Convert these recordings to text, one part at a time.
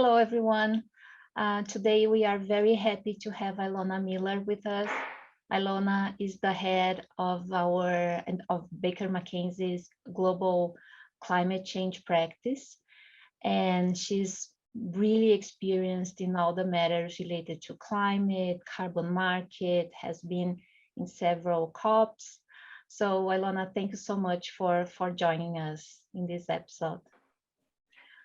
Hello, everyone. Today we are very happy to have Ilona Miller with us. Ilona is the head of Baker McKenzie's global climate change practice, and she's really experienced in all the matters related to climate, carbon market, has been in several COPs. So Ilona, thank you so much for joining us in this episode.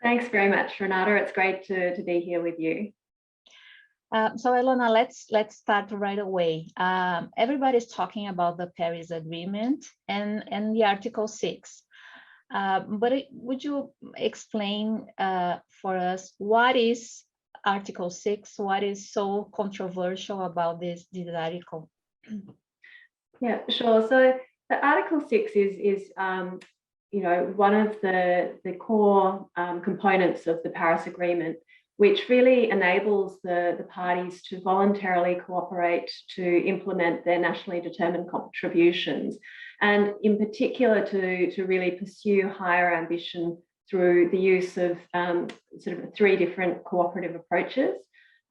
Thanks very much, Renata. It's great to be here with you. So Ilona, let's start right away. Everybody's talking about the Paris Agreement and the Article 6. But would you explain for us what is Article 6? What is so controversial about this article? Yeah, sure. So the Article 6 is one of the core components of the Paris Agreement, which really enables the parties to voluntarily cooperate to implement their nationally determined contributions, and in particular to really pursue higher ambition through the use of sort of 3 different cooperative approaches.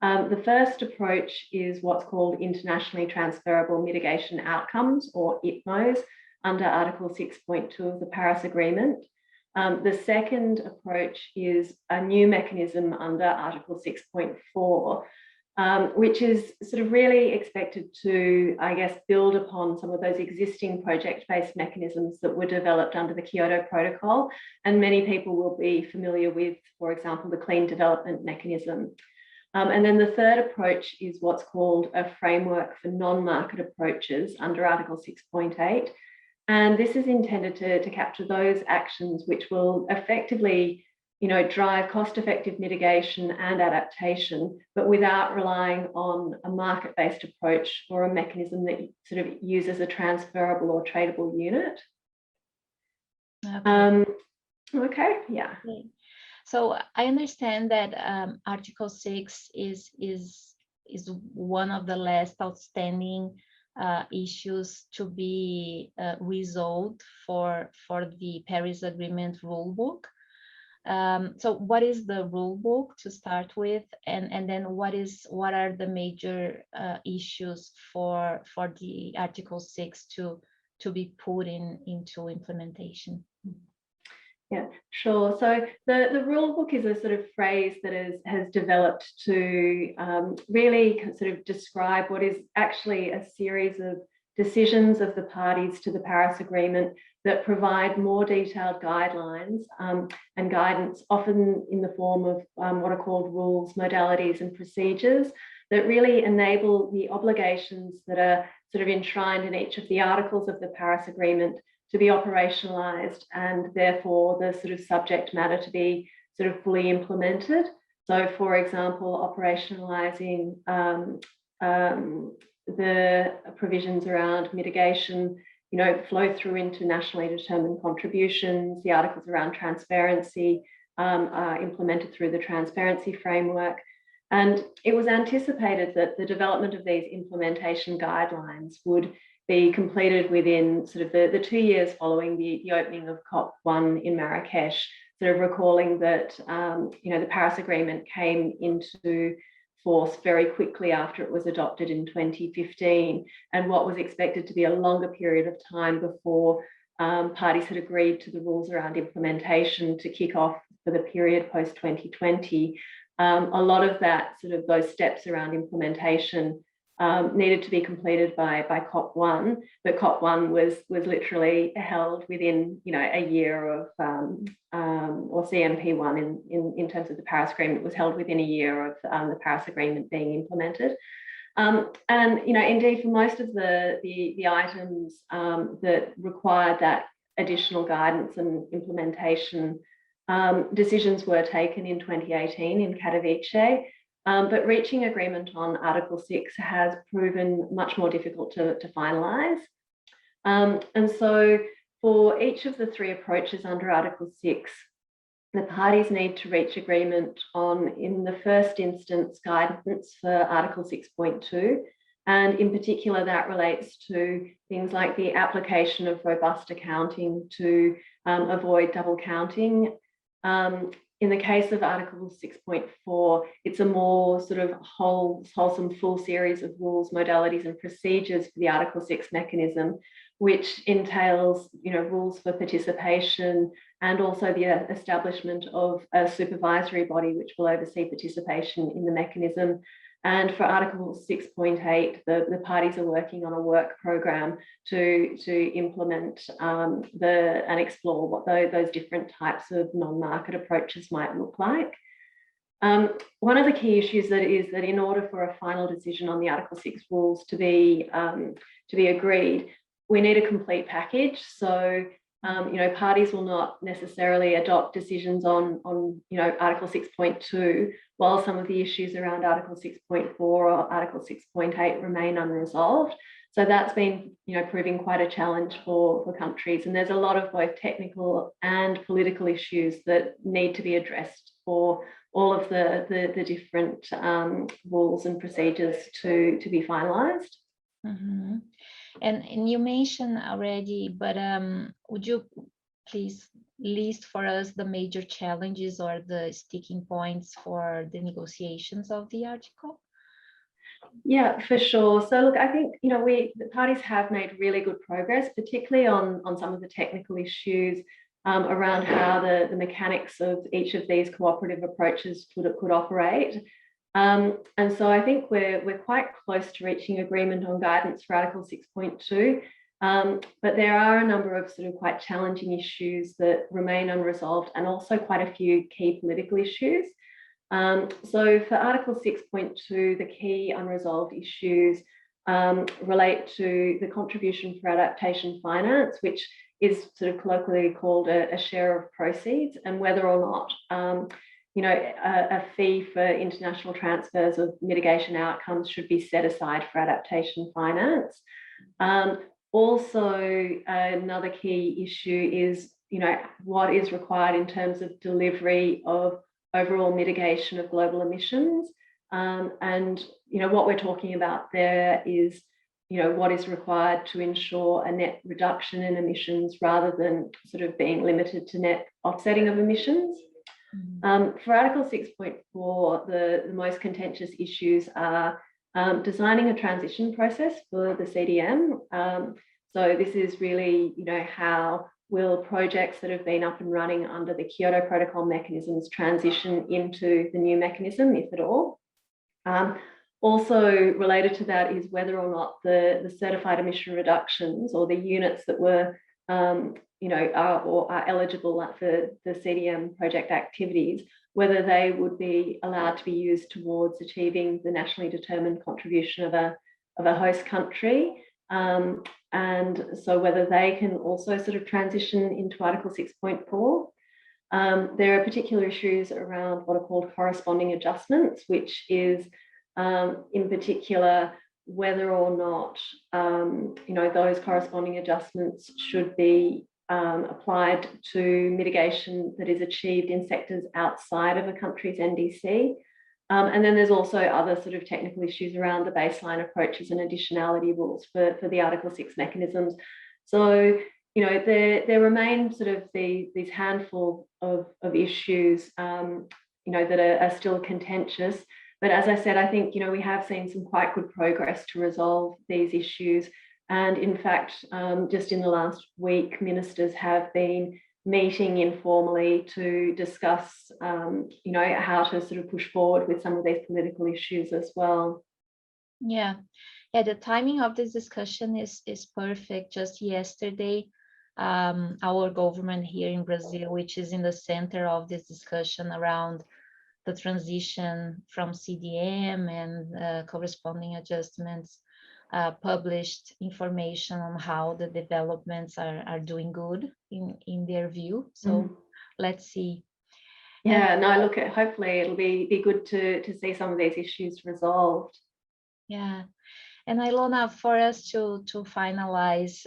The first approach is what's called internationally transferable mitigation outcomes, or ITMOs, under Article 6.2 of the Paris Agreement. The second approach is a new mechanism under Article 6.4, which is sort of really expected to, I guess, build upon some of those existing project-based mechanisms that were developed under the Kyoto Protocol, and many people will be familiar with, for example, the Clean Development Mechanism. And then the third approach is what's called a framework for non-market approaches under Article 6.8. And this is intended to capture those actions which will effectively, drive cost-effective mitigation and adaptation, but without relying on a market-based approach or a mechanism that sort of uses a transferable or tradable unit. Okay, yeah. Okay. So I understand that Article 6 is one of the last outstanding issues to be resolved for the Paris Agreement rulebook. So what is the rulebook to start with, and then what are the major issues for the Article 6 to be put into implementation? Yeah, sure. So the rule book is a sort of phrase that has developed to really sort of describe what is actually a series of decisions of the parties to the Paris Agreement that provide more detailed guidelines and guidance, often in the form of what are called rules, modalities, and procedures that really enable the obligations that are sort of enshrined in each of the articles of the Paris Agreement to be operationalized, and therefore the sort of subject matter to be sort of fully implemented. So, for example, operationalizing the provisions around mitigation, flow through into nationally determined contributions. The articles around transparency are implemented through the transparency framework. And it was anticipated that the development of these implementation guidelines would be completed within sort of the 2 years following the opening of COP1 in Marrakesh, sort of recalling that, the Paris Agreement came into force very quickly after it was adopted in 2015, and what was expected to be a longer period of time before parties had agreed to the rules around implementation to kick off for the period post-2020. A lot of that, sort of those steps around implementation needed to be completed by COP1, but COP1 was literally held within a year of or CMP1 in terms of the Paris Agreement was held within a year of the Paris Agreement being implemented. And indeed for most of the items that required that additional guidance and implementation, decisions were taken in 2018 in Katowice. But reaching agreement on Article 6 has proven much more difficult to finalise. And so for each of the 3 approaches under Article 6, the parties need to reach agreement on, in the first instance, guidance for Article 6.2. And in particular, that relates to things like the application of robust accounting to avoid double counting, in the case of Article 6.4, it's a more sort of wholesome full series of rules, modalities and procedures for the Article 6 mechanism, which entails, rules for participation and also the establishment of a supervisory body which will oversee participation in the mechanism. And for Article 6.8, the parties are working on a work program to implement and explore what those different types of non-market approaches might look like. One of the key issues is that in order for a final decision on the Article 6 rules to be agreed, we need a complete package. So parties will not necessarily adopt decisions on Article 6.2, while some of the issues around Article 6.4 or Article 6.8 remain unresolved. So that's been, proving quite a challenge for countries. And there's a lot of both technical and political issues that need to be addressed for all of the different rules and procedures to be finalised. Mm-hmm. And you mentioned already, but would you please list for us the major challenges or the sticking points for the negotiations of the article? Yeah, for sure. So look, I think, the parties have made really good progress, particularly on some of the technical issues around how the mechanics of each of these cooperative approaches could operate. And so I think we're quite close to reaching agreement on guidance for Article 6.2, but there are a number of sort of quite challenging issues that remain unresolved and also quite a few key political issues. So for Article 6.2, the key unresolved issues relate to the contribution for adaptation finance, which is sort of colloquially called a share of proceeds, and whether or not a fee for international transfers of mitigation outcomes should be set aside for adaptation finance. Also, another key issue is, what is required in terms of delivery of overall mitigation of global emissions. And, what we're talking about there is, what is required to ensure a net reduction in emissions rather than sort of being limited to net offsetting of emissions. For Article 6.4, the most contentious issues are designing a transition process for the CDM. So this is really, how will projects that have been up and running under the Kyoto Protocol mechanisms transition into the new mechanism, if at all. Also related to that is whether or not the certified emission reductions or the units that were are eligible for the CDM project activities, whether they would be allowed to be used towards achieving the nationally determined contribution of a host country. And so whether they can also sort of transition into Article 6.4. There are particular issues around what are called corresponding adjustments, which is in particular whether or not those corresponding adjustments should be applied to mitigation that is achieved in sectors outside of a country's NDC. And then there's also other sort of technical issues around the baseline approaches and additionality rules for the Article 6 mechanisms. So, there remain sort of these handful of issues, that are still contentious. But as I said, I think, we have seen some quite good progress to resolve these issues. And in fact, just in the last week, ministers have been meeting informally to discuss, how to sort of push forward with some of these political issues as well. Yeah, the timing of this discussion is perfect. Just yesterday, our government here in Brazil, which is in the center of this discussion around the transition from CDM and corresponding adjustments, published information on how the developments are doing good in their view. So let's see. Yeah, no, look, hopefully it'll be good to see some of these issues resolved. Yeah, and Ilona, for us to finalize,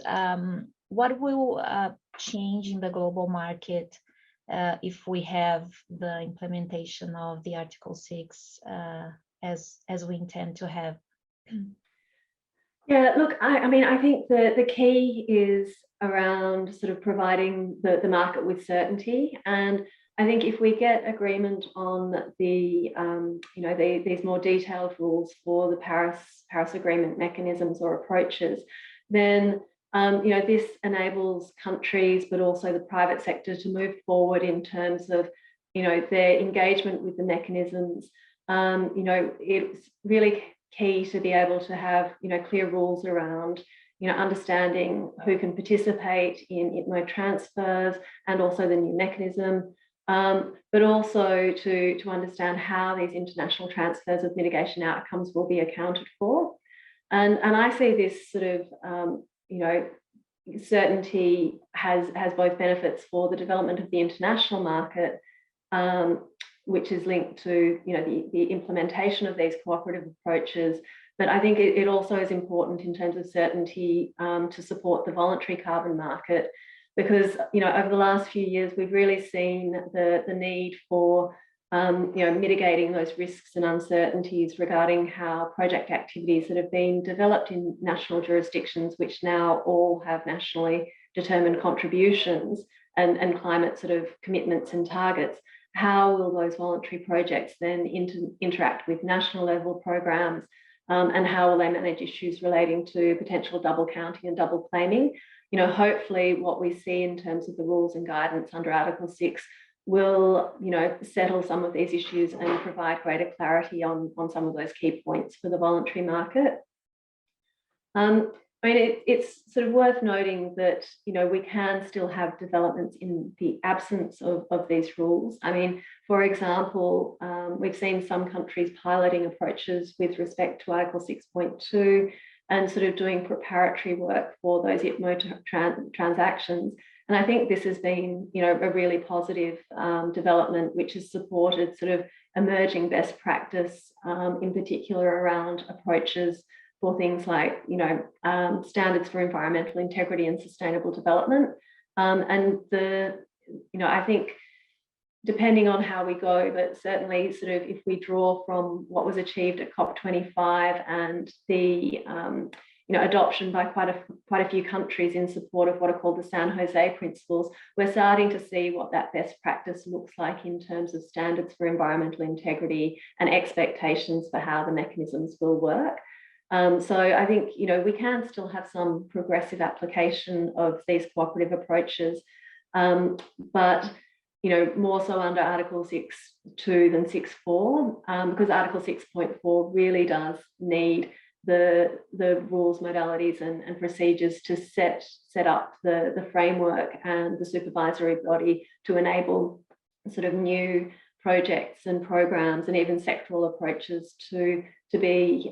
what will change in the global market if we have the implementation of the Article 6 as we intend to have? Yeah, look, I think the key is around sort of providing the market with certainty. And I think if we get agreement on the, these more detailed rules for the Paris Agreement mechanisms or approaches, then this enables countries, but also the private sector, to move forward in terms of, their engagement with the mechanisms. It's really key to be able to have, clear rules around, understanding who can participate in ITMO transfers and also the new mechanism, but also to understand how these international transfers of mitigation outcomes will be accounted for. And I see this sort of, certainty has both benefits for the development of the international market, which is linked to the implementation of these cooperative approaches. But I think it also is important in terms of certainty to support the voluntary carbon market, because over the last few years we've really seen the need for mitigating those risks and uncertainties regarding how project activities that have been developed in national jurisdictions, which now all have nationally determined contributions and climate sort of commitments and targets. How will those voluntary projects then interact with national level programs, and how will they manage issues relating to potential double counting and double claiming? Hopefully what we see in terms of the rules and guidance under Article 6 will, settle some of these issues and provide greater clarity on some of those key points for the voluntary market. It's sort of worth noting that, we can still have developments in the absence of these rules. For example, we've seen some countries piloting approaches with respect to Article 6.2 and sort of doing preparatory work for those ITMO transactions. And I think this has been, a really positive development, which has supported sort of emerging best practice, in particular around approaches for things like, standards for environmental integrity and sustainable development. I think depending on how we go, but certainly sort of if we draw from what was achieved at COP25 and the adoption by quite a few countries in support of what are called the San Jose principles, we're starting to see what that best practice looks like in terms of standards for environmental integrity and expectations for how the mechanisms will work. So I think, we can still have some progressive application of these cooperative approaches, but, more so under Article 6.2 than 6.4, because Article 6.4 really does need the rules, modalities and procedures to set up the framework and the supervisory body to enable sort of new projects and programs and even sectoral approaches to be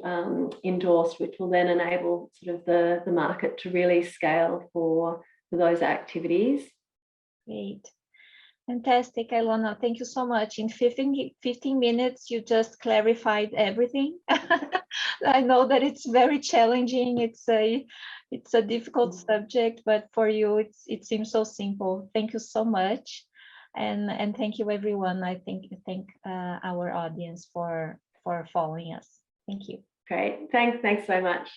endorsed, which will then enable sort of the market to really scale for those activities. Great. Fantastic, Ilona. Thank you so much. In 15 minutes, you just clarified everything. I know that it's very challenging. It's a difficult subject, but for you, it seems so simple. Thank you so much. And thank you, everyone. I thank our audience for following us. Thank you. Great. Thanks so much.